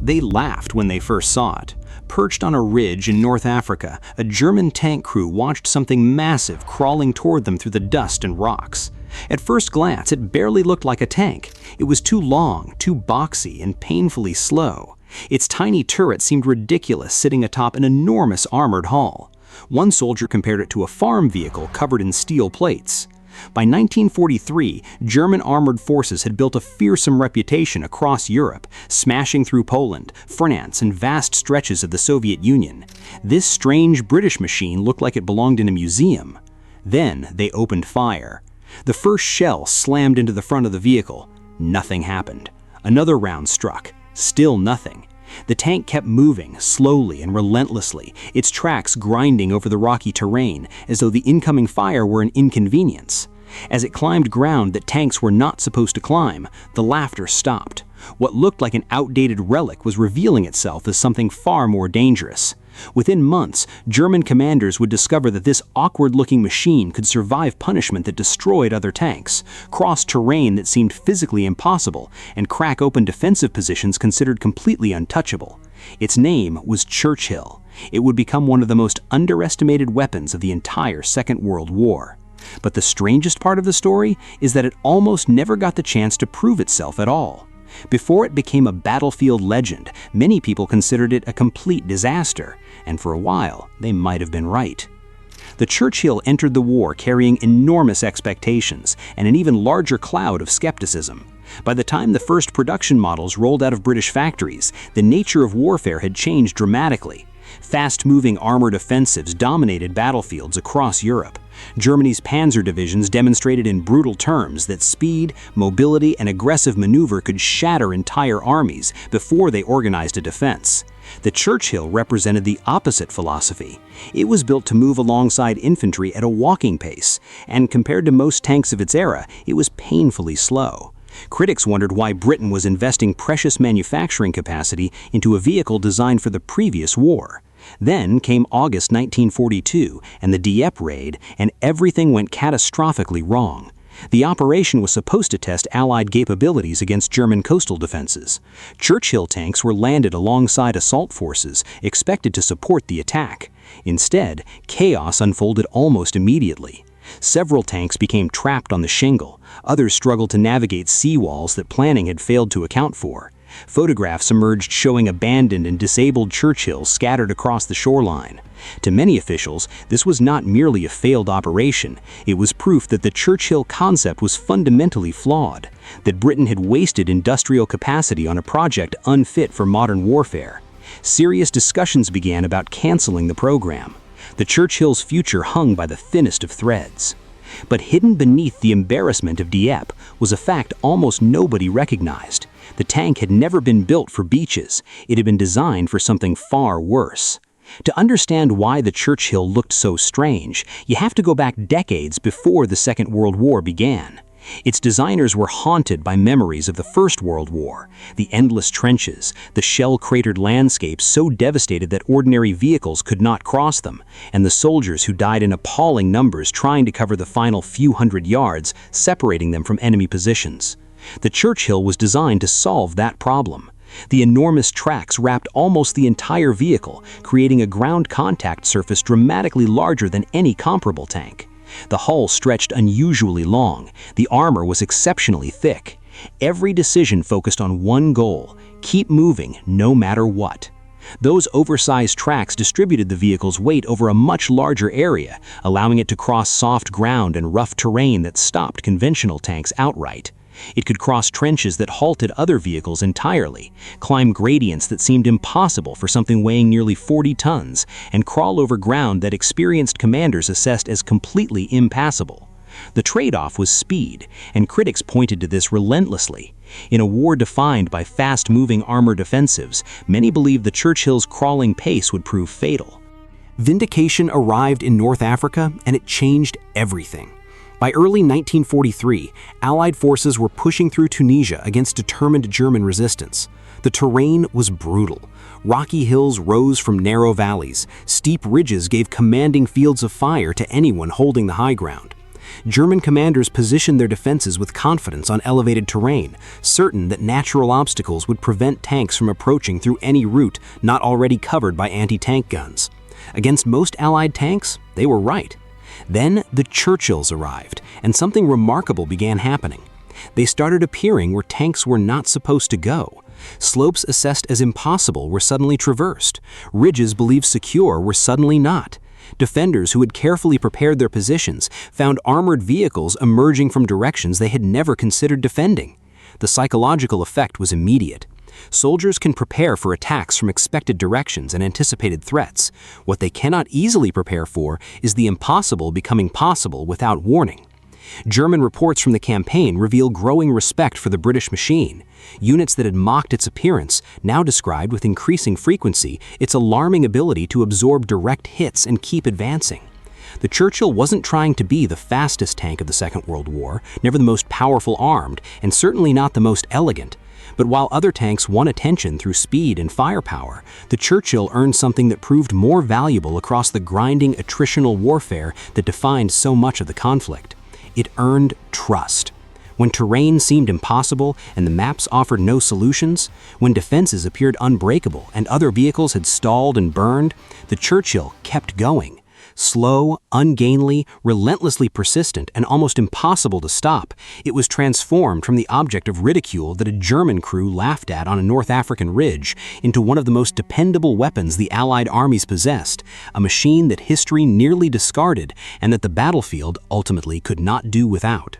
They laughed when they first saw it. Perched on a ridge in North Africa, a German tank crew watched something massive crawling toward them through the dust and rocks. At first glance, it barely looked like a tank. It was too long, too boxy, and painfully slow. Its tiny turret seemed ridiculous sitting atop an enormous armored hull. One soldier compared it to a farm vehicle covered in steel plates. By 1943, German armored forces had built a fearsome reputation across Europe, smashing through Poland, France, and vast stretches of the Soviet Union. This strange British machine looked like it belonged in a museum. Then they opened fire. The first shell slammed into the front of the vehicle. Nothing happened. Another round struck. Still nothing. The tank kept moving, slowly and relentlessly, its tracks grinding over the rocky terrain as though the incoming fire were an inconvenience. As it climbed ground that tanks were not supposed to climb, the laughter stopped. What looked like an outdated relic was revealing itself as something far more dangerous. Within months, German commanders would discover that this awkward-looking machine could survive punishment that destroyed other tanks, cross terrain that seemed physically impossible, and crack open defensive positions considered completely untouchable. Its name was Churchill. It would become one of the most underestimated weapons of the entire Second World War. But the strangest part of the story is that it almost never got the chance to prove itself at all. Before it became a battlefield legend, many people considered it a complete disaster, and for a while, they might have been right. The Churchill entered the war carrying enormous expectations and an even larger cloud of skepticism. By the time the first production models rolled out of British factories, the nature of warfare had changed dramatically. Fast-moving armored offensives dominated battlefields across Europe. Germany's panzer divisions demonstrated in brutal terms that speed, mobility, and aggressive maneuver could shatter entire armies before they organized a defense. The Churchill represented the opposite philosophy. It was built to move alongside infantry at a walking pace, and compared to most tanks of its era, it was painfully slow. Critics wondered why Britain was investing precious manufacturing capacity into a vehicle designed for the previous war. Then came August 1942 and the Dieppe Raid, and everything went catastrophically wrong. The operation was supposed to test Allied capabilities against German coastal defenses. Churchill tanks were landed alongside assault forces, expected to support the attack. Instead, chaos unfolded almost immediately. Several tanks became trapped on the shingle. Others struggled to navigate seawalls that planning had failed to account for. Photographs emerged showing abandoned and disabled Churchills scattered across the shoreline. To many officials, this was not merely a failed operation. It was proof that the Churchill concept was fundamentally flawed, that Britain had wasted industrial capacity on a project unfit for modern warfare. Serious discussions began about canceling the program. The Churchill's future hung by the thinnest of threads. But hidden beneath the embarrassment of Dieppe was a fact almost nobody recognized. The tank had never been built for beaches. It had been designed for something far worse. To understand why the Churchill looked so strange, you have to go back decades before the Second World War began. Its designers were haunted by memories of the First World War, the endless trenches, the shell-cratered landscapes so devastated that ordinary vehicles could not cross them, and the soldiers who died in appalling numbers trying to cover the final few hundred yards, separating them from enemy positions. The Churchill was designed to solve that problem. The enormous tracks wrapped almost the entire vehicle, creating a ground contact surface dramatically larger than any comparable tank. The hull stretched unusually long. The armor was exceptionally thick. Every decision focused on one goal: keep moving no matter what. Those oversized tracks distributed the vehicle's weight over a much larger area, allowing it to cross soft ground and rough terrain that stopped conventional tanks outright. It could cross trenches that halted other vehicles entirely, climb gradients that seemed impossible for something weighing nearly 40 tons, and crawl over ground that experienced commanders assessed as completely impassable. The trade-off was speed, and critics pointed to this relentlessly. In a war defined by fast-moving armored offensives, many believed the Churchill's crawling pace would prove fatal. Vindication arrived in North Africa, and it changed everything. By early 1943, Allied forces were pushing through Tunisia against determined German resistance. The terrain was brutal. Rocky hills rose from narrow valleys. Steep ridges gave commanding fields of fire to anyone holding the high ground. German commanders positioned their defenses with confidence on elevated terrain, certain that natural obstacles would prevent tanks from approaching through any route not already covered by anti-tank guns. Against most Allied tanks, they were right. Then the Churchills arrived, and something remarkable began happening. They started appearing where tanks were not supposed to go. Slopes assessed as impossible were suddenly traversed. Ridges believed secure were suddenly not. Defenders who had carefully prepared their positions found armored vehicles emerging from directions they had never considered defending. The psychological effect was immediate. Soldiers can prepare for attacks from expected directions and anticipated threats. What they cannot easily prepare for is the impossible becoming possible without warning. German reports from the campaign reveal growing respect for the British machine. Units that had mocked its appearance now described with increasing frequency its alarming ability to absorb direct hits and keep advancing. The Churchill wasn't trying to be the fastest tank of the Second World War, never the most powerful armed, and certainly not the most elegant. But while other tanks won attention through speed and firepower, the Churchill earned something that proved more valuable across the grinding attritional warfare that defined so much of the conflict. It earned trust. When terrain seemed impossible and the maps offered no solutions, when defenses appeared unbreakable and other vehicles had stalled and burned, the Churchill kept going. Slow, ungainly, relentlessly persistent, and almost impossible to stop, it was transformed from the object of ridicule that a German crew laughed at on a North African ridge into one of the most dependable weapons the Allied armies possessed, a machine that history nearly discarded and that the battlefield ultimately could not do without.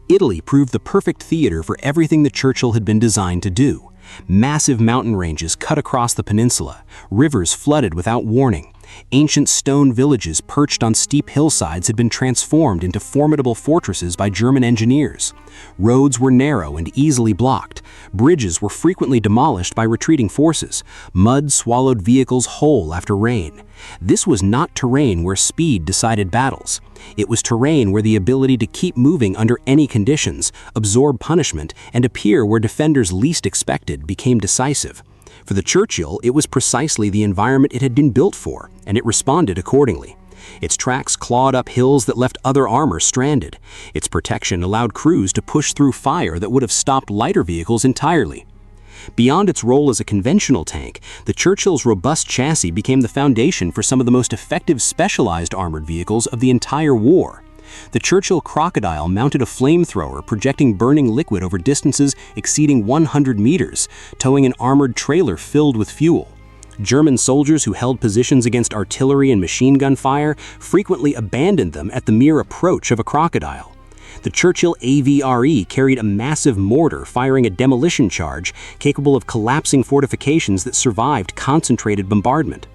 Italy proved the perfect theater for everything the Churchill had been designed to do. Massive mountain ranges cut across the peninsula, rivers flooded without warning. Ancient stone villages perched on steep hillsides had been transformed into formidable fortresses by German engineers. Roads were narrow and easily blocked. Bridges were frequently demolished by retreating forces. Mud swallowed vehicles whole after rain. This was not terrain where speed decided battles. It was terrain where the ability to keep moving under any conditions, absorb punishment, and appear where defenders least expected became decisive. For the Churchill, it was precisely the environment it had been built for, and it responded accordingly. Its tracks clawed up hills that left other armor stranded. Its protection allowed crews to push through fire that would have stopped lighter vehicles entirely. Beyond its role as a conventional tank, the Churchill's robust chassis became the foundation for some of the most effective specialized armored vehicles of the entire war. The Churchill Crocodile mounted a flamethrower projecting burning liquid over distances exceeding 100 meters, towing an armored trailer filled with fuel. German soldiers who held positions against artillery and machine gun fire frequently abandoned them at the mere approach of a crocodile. The Churchill AVRE carried a massive mortar firing a demolition charge capable of collapsing fortifications that survived concentrated bombardment.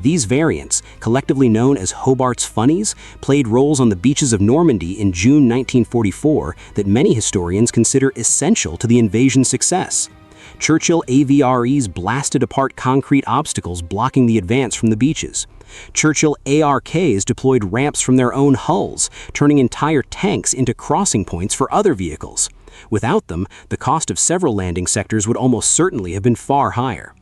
These variants, collectively known as Hobart's Funnies, played roles on the beaches of Normandy in June 1944 that many historians consider essential to the invasion's success. Churchill AVREs blasted apart concrete obstacles blocking the advance from the beaches. Churchill ARKs deployed ramps from their own hulls, turning entire tanks into crossing points for other vehicles. Without them, the cost of several landing sectors would almost certainly have been far higher.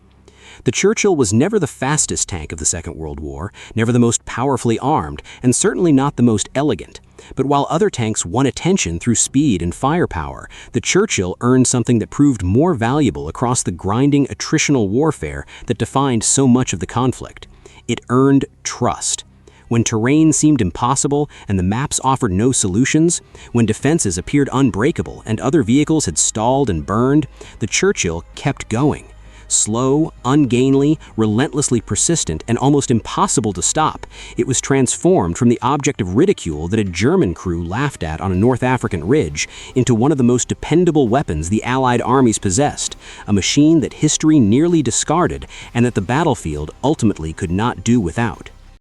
The Churchill was never the fastest tank of the Second World War, never the most powerfully armed, and certainly not the most elegant. But while other tanks won attention through speed and firepower, the Churchill earned something that proved more valuable across the grinding attritional warfare that defined so much of the conflict. It earned trust. When terrain seemed impossible and the maps offered no solutions, when defenses appeared unbreakable and other vehicles had stalled and burned, the Churchill kept going. Slow, ungainly, relentlessly persistent, and almost impossible to stop, it was transformed from the object of ridicule that a German crew laughed at on a North African ridge into one of the most dependable weapons the Allied armies possessed, a machine that history nearly discarded and that the battlefield ultimately could not do without.